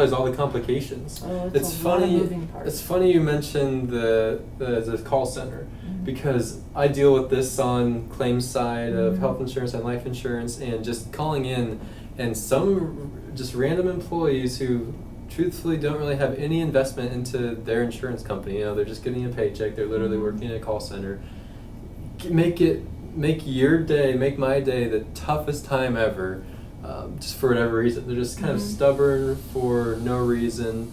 realize all the complications. Oh, It's a lot of funny. moving parts. It's funny you mentioned the call center, because I deal with this on claims side of health insurance and life insurance, and just calling in, and some just random employees who truthfully don't really have any investment into their insurance company. You know, they're just getting a paycheck. They're literally working in a call center. Make your day, make my day the toughest time ever, just for whatever reason. They're just kind of stubborn for no reason.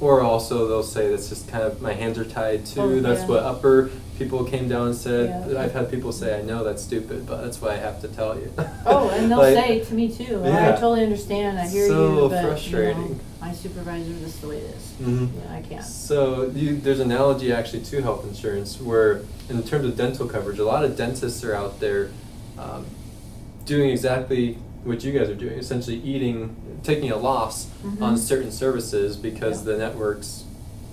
Or also they'll say that's just kind of, my hands are tied too. Oh, That's yeah. what upper people came down and said. Yeah. I've had people say, I know that's stupid, but that's why I have to tell you. Oh, and they'll Like, say to me too, yeah. I totally understand, I hear So you, but frustrating. you know, my supervisor, this is the way it is. Mhm. Yeah, I can't. So there's an analogy actually to health insurance where, in terms of dental coverage, a lot of dentists are out there doing exactly what you guys are doing, essentially taking a loss on certain services because Yeah. the networks,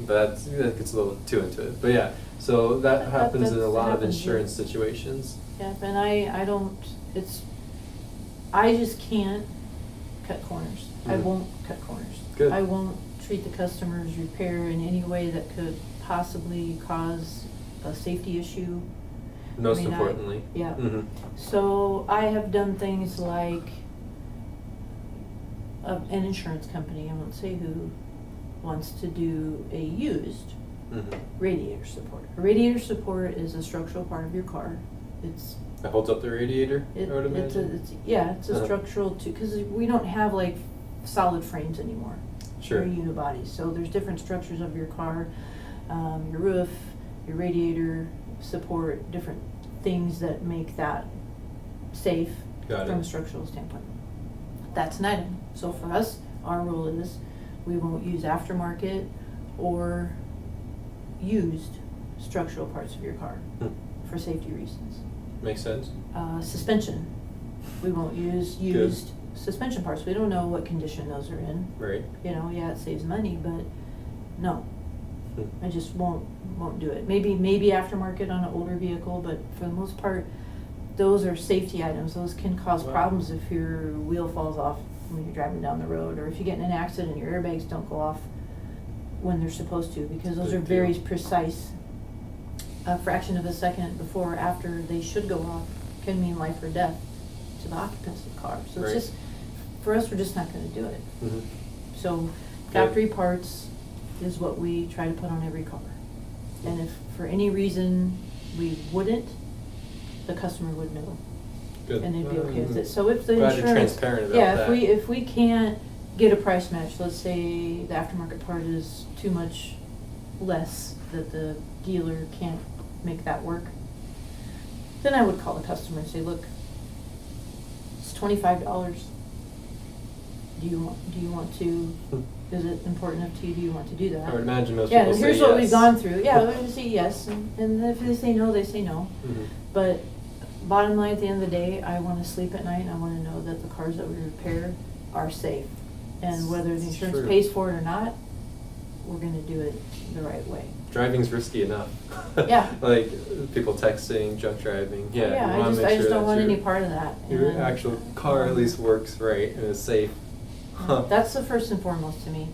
that gets a little too into it. But yeah, so that happens in a lot of happens, yeah. insurance situations. Yeah, and I don't, I just can't cut corners. I Mhm. won't cut corners. Good. I won't treat the customer's repair in any way that could possibly cause a safety issue. Most I mean, importantly. Yeah. Mhm. So I have done things like an insurance company, I won't say who, wants to do a used Mhm. radiator support. A radiator support is a structural part of your car. It's That holds up the radiator, I would it's imagine. it's a Uh-huh. structural too, because we don't have like solid frames anymore. Sure. Or unibodies. So there's different structures of your car, your roof, your radiator support, different things that make that safe Got from a it. structural standpoint. That's an item. So for us, our rule is we won't use aftermarket or used structural parts of your car Hmm. for safety reasons. Makes sense. Suspension, we won't use Good. used suspension parts. We don't know what condition those are in. Right. You know, yeah, it saves money, but no, Hmm. I just won't do it. Maybe aftermarket on an older vehicle, but for the most part, those are safety items. Those can cause Wow. problems if your wheel falls off when you're driving down the road, or if you get in an accident, your airbags don't go off when they're supposed to, because those Good are very deal. precise. A fraction of a second before or after they should go off can mean life or death to the occupants of the car. So Right. it's just, for us, we're just not gonna do it. Mhm. So factory parts is what we try to put on every car. And if for any reason we wouldn't, the customer would know. Good. And they'd be okay with it. So if the Glad you're insurance, transparent about yeah, that. if we can't get a price match, let's say the aftermarket part is too much less that the dealer can't make that work, then I would call the customer and say, look, it's $25. Do you want to, is it important enough to you, do you want to do that? I would imagine most Yeah, people say here's what we've yes. gone through. Yeah, we're gonna say yes, and if they say no, they say no. Mhm. But bottom line, at the end of the day, I wanna sleep at night, and I wanna know that the cars that we repair are safe. And whether the It's insurance true. pays for it or not, we're gonna do it the right way. Driving's risky enough. Yeah. Like people texting, drunk driving. Yeah. you I wanna just, make I just sure don't that want your- any part of that. Your And, actual car at least works right and is safe. Huh. That's the first and foremost to me.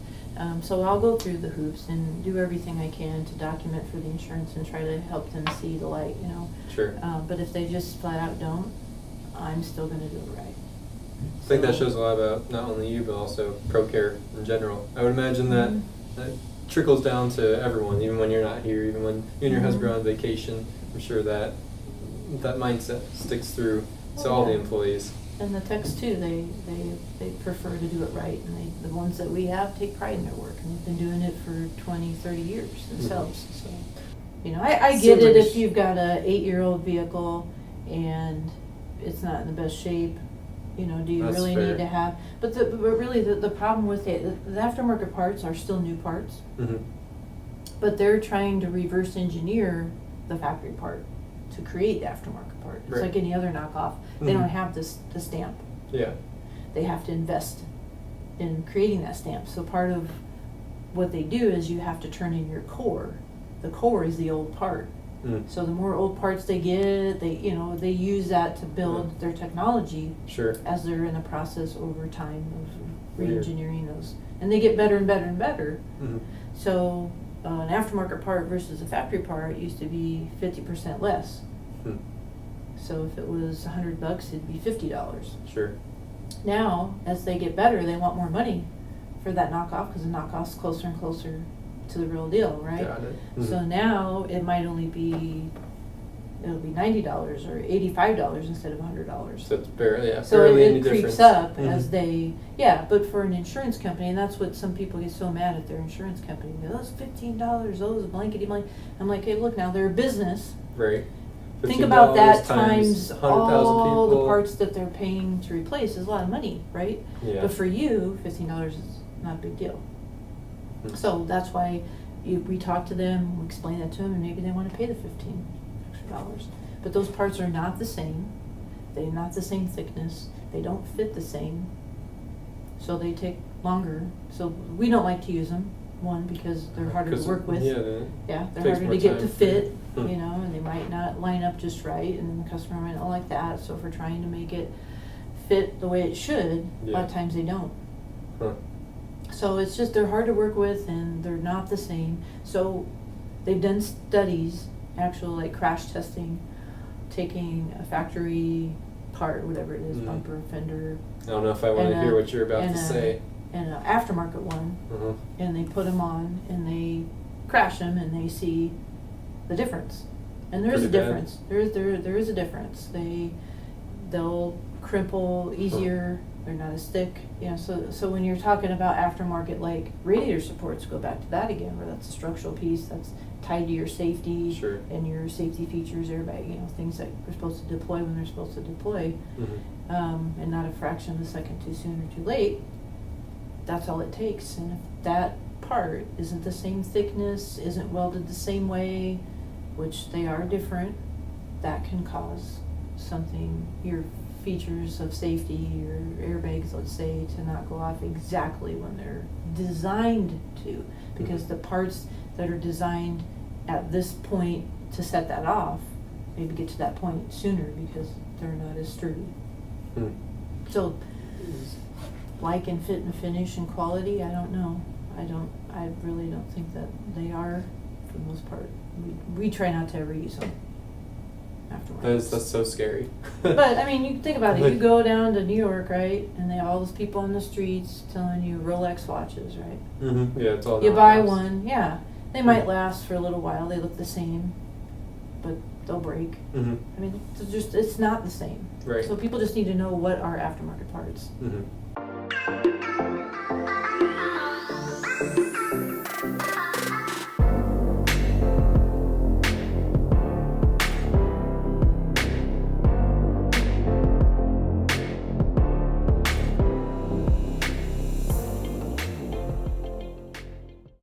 So I'll go through the hoops and do everything I can to document for the insurance and try to help them see the light, you know. Sure. But if they just flat out don't, I'm still gonna do it right. I think that So- shows a lot about not only you but also ProCare in general. I would imagine that Mhm. that trickles down to everyone, even when you're not here, even when you and your husband are Mhm. on vacation. I'm sure that mindset sticks through to Oh, all the yeah. employees. And the techs too, they prefer to do it right, and the ones that we have take pride in their work, and they've been doing it for 20, 30 years themselves, so. You know, I get Seems like it a if you've got a 8-year-old vehicle and it's not in the best shape, you know, do you That's really fair. need to have, but really the problem with it, the aftermarket parts are still new parts, Mm-hmm. but they're trying to reverse engineer the factory part to create the aftermarket part. It's Right. like any other knockoff. They Mhm. don't have the stamp. Yeah. They have to invest in creating that stamp. So part of what they do is you have to turn in your core. The core is the old part. Mm. So the more old parts they get, they use that to build Mhm. their technology Sure. as they're in the process over time Weird. re-engineering those, and they get better and better and better. Mhm. So an aftermarket part versus a factory part used to be 50% less. Hmm. So if it was $100, it'd be $50. Sure. Now, as they get better, they want more money for that knockoff because the knockoff's closer and closer to the real deal, right? Got it. So Mhm. now it might only be, it'll be $90 or $85 instead of $100. So it's barely, yeah, So barely any it creeps difference. up as Mhm. they, yeah, but for an insurance company, and that's what some people get so mad at their insurance company. They go, those $15, those blankety blank. I'm like, hey, look, now they're a business. Right. Think about that $15 times 100,000 all the people. parts that they're paying to replace is a lot of money, right? Yeah. But for you, $15 is not a big deal. Hmm. So that's why we talk to them, we explain that to them, and maybe they want to pay the $15 extra. But those parts are not the same. They're not the same thickness. They don't fit the same. So they take longer. So we don't like to use them. One, because they're harder to 'Cause, work with. Yeah, Yeah, they're takes harder more to get time to for fit, you. Hmm. you know, and they might not line up just right, and the customer might not like that. So if we're trying to make it fit the way it should, a lot of Yeah. times they don't. Huh. So it's just, they're hard to work with and they're not the same. So they've done studies, actual like crash testing, taking a factory part, whatever it is, Mhm. bumper, fender, I don't know if I want to And, hear what you're about and, to say. and an aftermarket one, Uh-huh. and they put them on and they crash them and they see the difference. And there is a Pretty bad. difference. There is a difference. They'll crimple easier. They're not as thick. You know, so when you're talking about aftermarket, like radiator supports, go back to that again, where that's a structural piece that's tied to your safety Sure. and your safety features, airbag, you know, things that are supposed to deploy when they're supposed to deploy, Mhm. and not a fraction of a second too soon or too late. That's all it takes. And if that part isn't the same thickness, isn't welded the same way, which they are different, that can cause something, your features of safety, your airbags, let's say, to not go off exactly when they're designed to. Because Mhm. the parts that are designed at this point to set that off, maybe get to that point sooner because they're not as sturdy. Hmm. So, like and fit and finish and quality, I don't know. I really don't think that they are, for the most part. We try not to ever use them afterwards. That's so scary. But, I mean, you think about it, you go down to New York, right, and they all those people on the streets telling you Rolex watches, right? Mm-hmm. Yeah, it's all. You buy knockoffs. one, yeah, they might last for a little while, they look the same, but they'll break. Mm-hmm. I mean, it's not the same. Right. So people just need to know what are aftermarket parts. Mm-hmm.